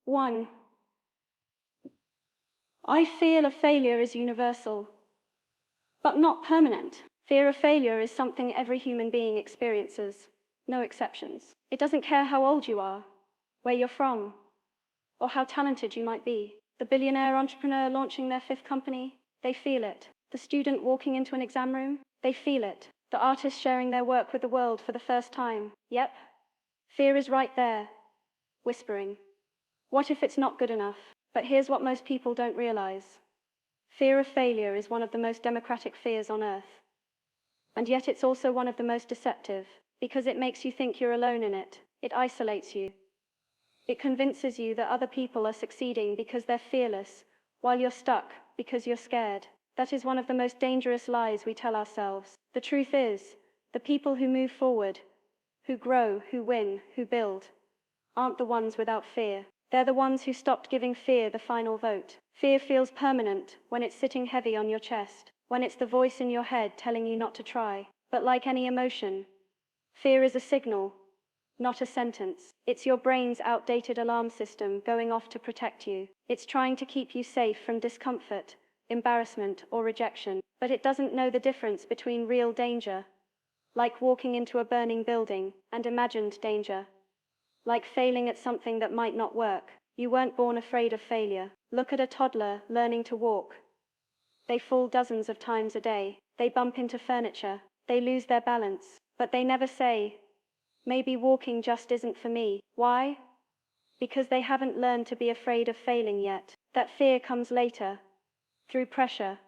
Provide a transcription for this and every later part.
1. I feel a failure is universal, but not permanent. Fear of failure is something every human being experiences, no exceptions. It doesn't care how old you are, where you're from, or how talented you might be. The billionaire entrepreneur launching their fifth company, they feel it. The student walking into an exam room, they feel it. The artist sharing their work with the world for the first time. Yep, fear is right there, whispering, what if it's not good enough? But here's what most people don't realize. Fear of failure is one of the most democratic fears on earth. And yet it's also one of the most deceptive, because it makes you think you're alone in it. It isolates you. It convinces you that other people are succeeding because they're fearless, while you're stuck because you're scared. That is one of the most dangerous lies we tell ourselves. The truth is, the people who move forward, who grow, who win, who build, aren't the ones without fear. They're the ones who stopped giving fear the final vote. Fear feels permanent when it's sitting heavy on your chest, when it's the voice in your head telling you not to try. But like any emotion, fear is a signal, not a sentence. It's your brain's outdated alarm system going off to protect you. It's trying to keep you safe from discomfort, embarrassment, or rejection. But it doesn't know the difference between real danger, like walking into a burning building, and imagined danger, like failing at something that might not work. You weren't born afraid of failure. Look at a toddler learning to walk. They fall dozens of times a day. They bump into furniture. They lose their balance. But they never say, maybe walking just isn't for me. Why? Because they haven't learned to be afraid of failing yet. That fear comes later, through pressure,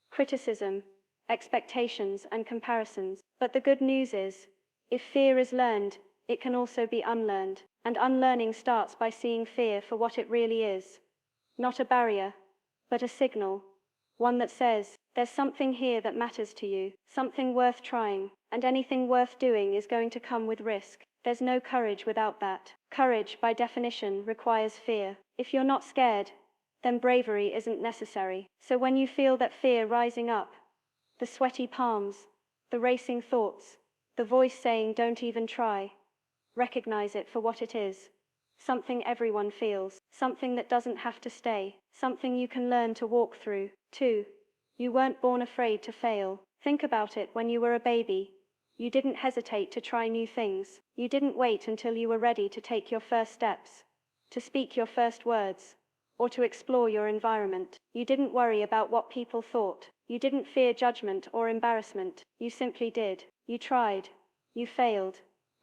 criticism, expectations, and comparisons. But the good news is, if fear is learned, it can also be unlearned. And unlearning starts by seeing fear for what it really is. Not a barrier, but a signal. One that says, there's something here that matters to you, something worth trying, and anything worth doing is going to come with risk. There's no courage without that. Courage, by definition, requires fear. If you're not scared, then bravery isn't necessary. So when you feel that fear rising up, the sweaty palms, the racing thoughts, the voice saying don't even try, recognize it for what it is. Something everyone feels, something that doesn't have to stay, something you can learn to walk through. 2. You weren't born afraid to fail. Think about it. When you were a baby, you didn't hesitate to try new things. You didn't wait until you were ready to take your first steps, to speak your first words, or to explore your environment. You didn't worry about what people thought. You didn't fear judgment or embarrassment. You simply did. You tried. You failed.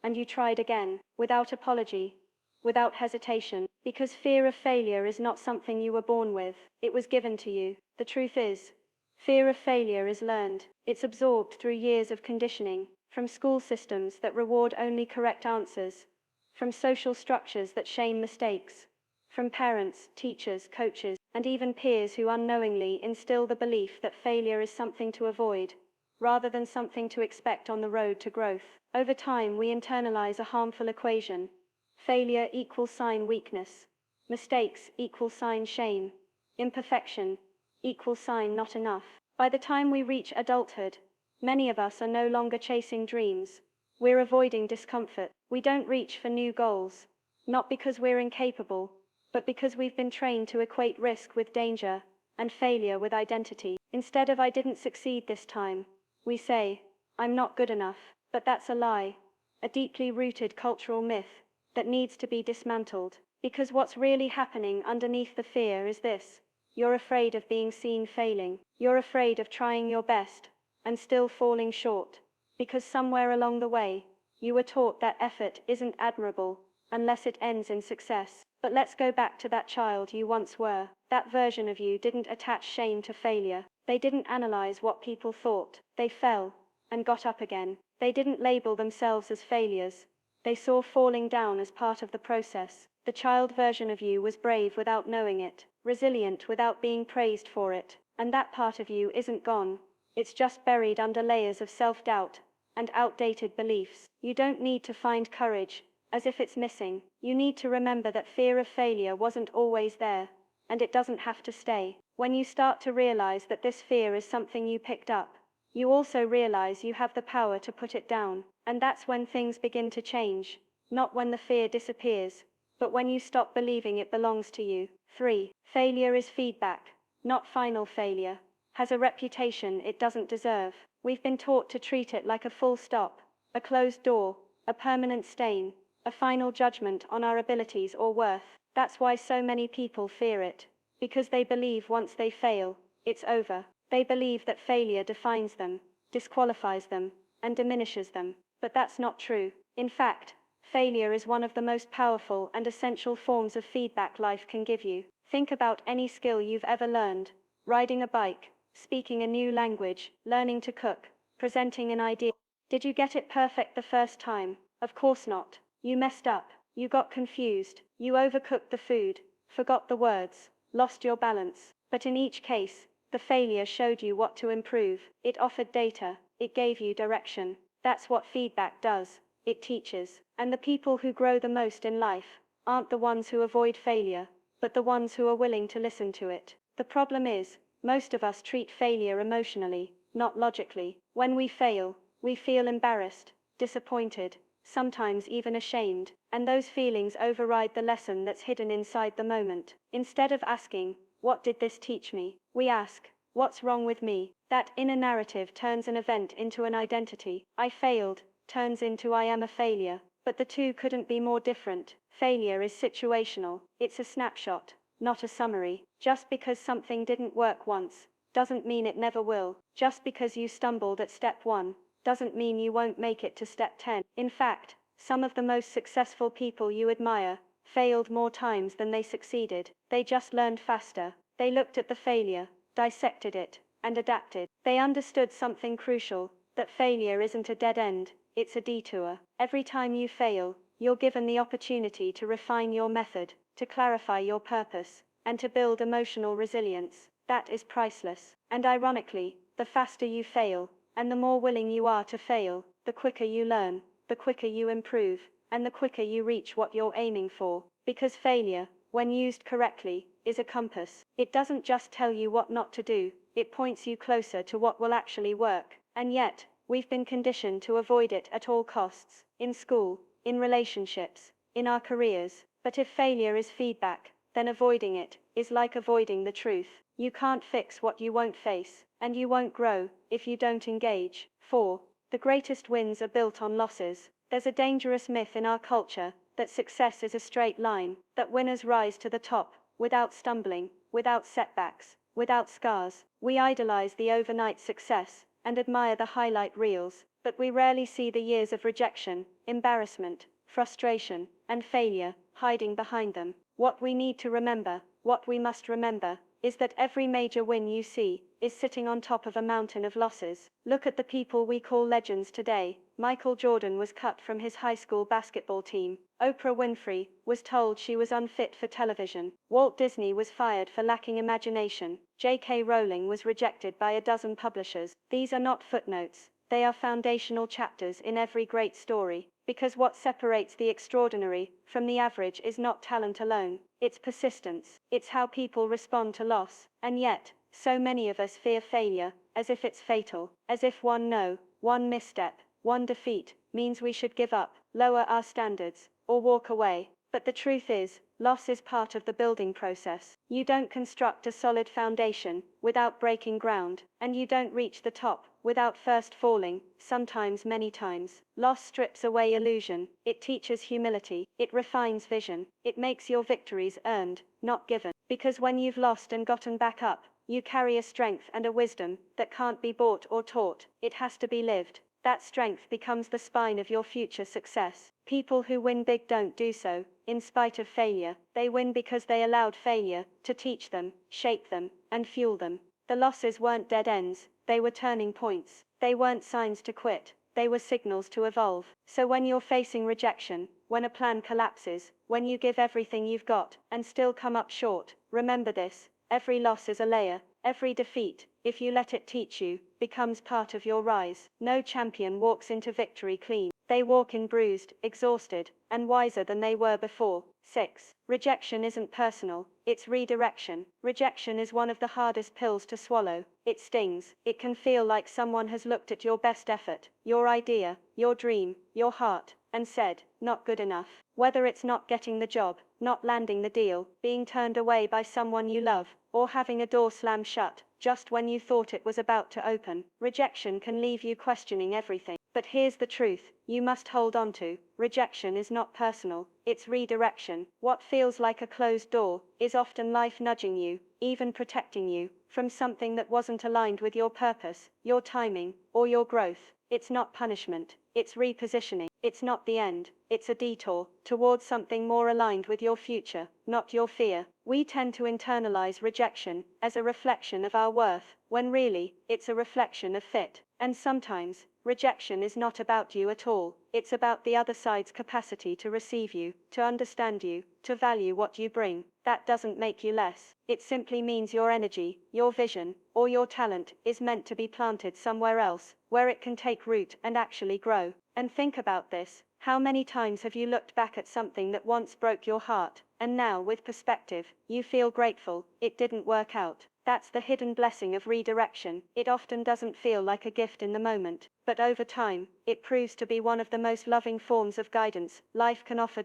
And you tried again, without apology, without hesitation, because fear of failure is not something you were born with. It was given to you. The truth is, fear of failure is learned. It's absorbed through years of conditioning, from school systems that reward only correct answers, from social structures that shame mistakes, from parents, teachers, coaches, and even peers who unknowingly instill the belief that failure is something to avoid, rather than something to expect on the road to growth. Over time, we internalize a harmful equation. Failure equals sign weakness. Mistakes equals sign shame. Imperfection equals sign not enough. By the time we reach adulthood, many of us are no longer chasing dreams. We're avoiding discomfort. We don't reach for new goals, not because we're incapable, but because we've been trained to equate risk with danger, and failure with identity. Instead of I didn't succeed this time, we say, I'm not good enough. But that's a lie, a deeply rooted cultural myth that needs to be dismantled. Because what's really happening underneath the fear is this. You're afraid of being seen failing. You're afraid of trying your best and still falling short. Because somewhere along the way, you were taught that effort isn't admirable unless it ends in success. But let's go back to that child you once were. That version of you didn't attach shame to failure. They didn't analyze what people thought. They fell and got up again. They didn't label themselves as failures. They saw falling down as part of the process. The child version of you was brave without knowing it, resilient without being praised for it. And that part of you isn't gone. It's just buried under layers of self-doubt and outdated beliefs. You don't need to find courage as if it's missing. You need to remember that fear of failure wasn't always there, and it doesn't have to stay. When you start to realize that this fear is something you picked up, you also realize you have the power to put it down. And that's when things begin to change, not when the fear disappears, but when you stop believing it belongs to you. 3. Failure is feedback, not final failure. Has a reputation it doesn't deserve. We've been taught to treat it like a full stop, a closed door, a permanent stain, a final judgment on our abilities or worth. That's why so many people fear it, because they believe once they fail, it's over. They believe that failure defines them, disqualifies them, and diminishes them. But that's not true. In fact, failure is one of the most powerful and essential forms of feedback life can give you. Think about any skill you've ever learned: riding a bike, speaking a new language, learning to cook, presenting an idea. Did you get it perfect the first time? Of course not. You messed up, you got confused, you overcooked the food, forgot the words, lost your balance. But in each case, the failure showed you what to improve. It offered data, it gave you direction. That's what feedback does. It teaches. And the people who grow the most in life aren't the ones who avoid failure, but the ones who are willing to listen to it. The problem is, most of us treat failure emotionally, not logically. When we fail, we feel embarrassed, disappointed, sometimes even ashamed, and those feelings override the lesson that's hidden inside the moment. Instead of asking, "What did this teach me?" we ask, "What's wrong with me?" That inner narrative turns an event into an identity. I failed turns into I am a failure. But the two couldn't be more different. Failure is situational. It's a snapshot, not a summary. Just because something didn't work once doesn't mean it never will. Just because you stumbled at step 1 doesn't mean you won't make it to step 10. In fact, some of the most successful people you admire failed more times than they succeeded. They just learned faster. They looked at the failure, dissected it, and adapted. They understood something crucial: that failure isn't a dead end, it's a detour. Every time you fail, you're given the opportunity to refine your method, to clarify your purpose, and to build emotional resilience. That is priceless. And ironically, the faster you fail, and the more willing you are to fail, the quicker you learn, the quicker you improve, and the quicker you reach what you're aiming for. Because failure, when used correctly, is a compass. It doesn't just tell you what not to do, it points you closer to what will actually work. And yet, we've been conditioned to avoid it at all costs, in school, in relationships, in our careers. But if failure is feedback, then avoiding it is like avoiding the truth. You can't fix what you won't face, and you won't grow if you don't engage. 4. The greatest wins are built on losses. There's a dangerous myth in our culture that success is a straight line, that winners rise to the top without stumbling, without setbacks, without scars. We idolize the overnight success and admire the highlight reels, but we rarely see the years of rejection, embarrassment, frustration, and failure hiding behind them. What we need to remember, what we must remember, is that every major win you see is sitting on top of a mountain of losses. Look at the people we call legends today. Michael Jordan was cut from his high school basketball team. Oprah Winfrey was told she was unfit for television. Walt Disney was fired for lacking imagination. J.K. Rowling was rejected by a dozen publishers. These are not footnotes. They are foundational chapters in every great story. Because what separates the extraordinary from the average is not talent alone. It's persistence. It's how people respond to loss. And yet, so many of us fear failure, as if it's fatal, as if one no, one misstep, one defeat means we should give up, lower our standards, or walk away. But the truth is, loss is part of the building process. You don't construct a solid foundation without breaking ground, and you don't reach the top without first falling, sometimes many times. Loss strips away illusion. It teaches humility. It refines vision. It makes your victories earned, not given. Because when you've lost and gotten back up, you carry a strength and a wisdom that can't be bought or taught. It has to be lived. That strength becomes the spine of your future success. People who win big don't do so in spite of failure. They win because they allowed failure to teach them, shape them, and fuel them. The losses weren't dead ends, they were turning points. They weren't signs to quit, they were signals to evolve. So when you're facing rejection, when a plan collapses, when you give everything you've got and still come up short, remember this: every loss is a layer. Every defeat, if you let it teach you, becomes part of your rise. No champion walks into victory clean. They walk in bruised, exhausted, and wiser than they were before. 6. Rejection isn't personal, it's redirection. Rejection is one of the hardest pills to swallow. It stings. It can feel like someone has looked at your best effort, your idea, your dream, your heart, and said, not good enough. Whether it's not getting the job, not landing the deal, being turned away by someone you love, or having a door slam shut, just when you thought it was about to open, rejection can leave you questioning everything. But here's the truth you must hold on to. Rejection is not personal, it's redirection. What feels like a closed door is often life nudging you, even protecting you, from something that wasn't aligned with your purpose, your timing, or your growth. It's not punishment, it's repositioning. It's not the end, it's a detour towards something more aligned with your future, not your fear. We tend to internalize rejection as a reflection of our worth, when really, it's a reflection of fit. And sometimes, rejection is not about you at all, it's about the other side's capacity to receive you, to understand you, to value what you bring. That doesn't make you less, it simply means your energy, your vision, or your talent is meant to be planted somewhere else, where it can take root and actually grow. And think about this, how many times have you looked back at something that once broke your heart, and now, with perspective, you feel grateful it didn't work out? That's the hidden blessing of redirection. It often doesn't feel like a gift in the moment, but over time, it proves to be one of the most loving forms of guidance life can offer.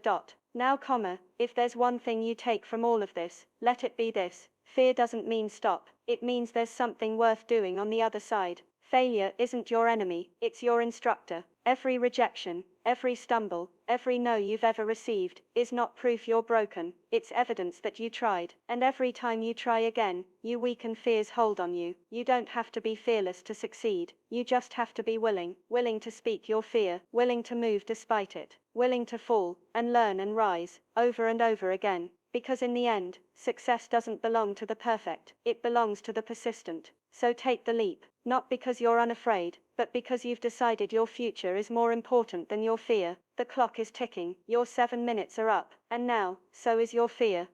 Now, if there's one thing you take from all of this, let it be this: fear doesn't mean stop, it means there's something worth doing on the other side. Failure isn't your enemy, it's your instructor. Every rejection, every stumble, every no you've ever received, is not proof you're broken, it's evidence that you tried. And every time you try again, you weaken fear's hold on you. You don't have to be fearless to succeed, you just have to be willing to speak your fear, willing to move despite it, willing to fall, and learn and rise, over and over again. Because in the end, success doesn't belong to the perfect, it belongs to the persistent. So take the leap, not because you're unafraid, but because you've decided your future is more important than your fear. The clock is ticking, your 7 minutes are up, and now, so is your fear.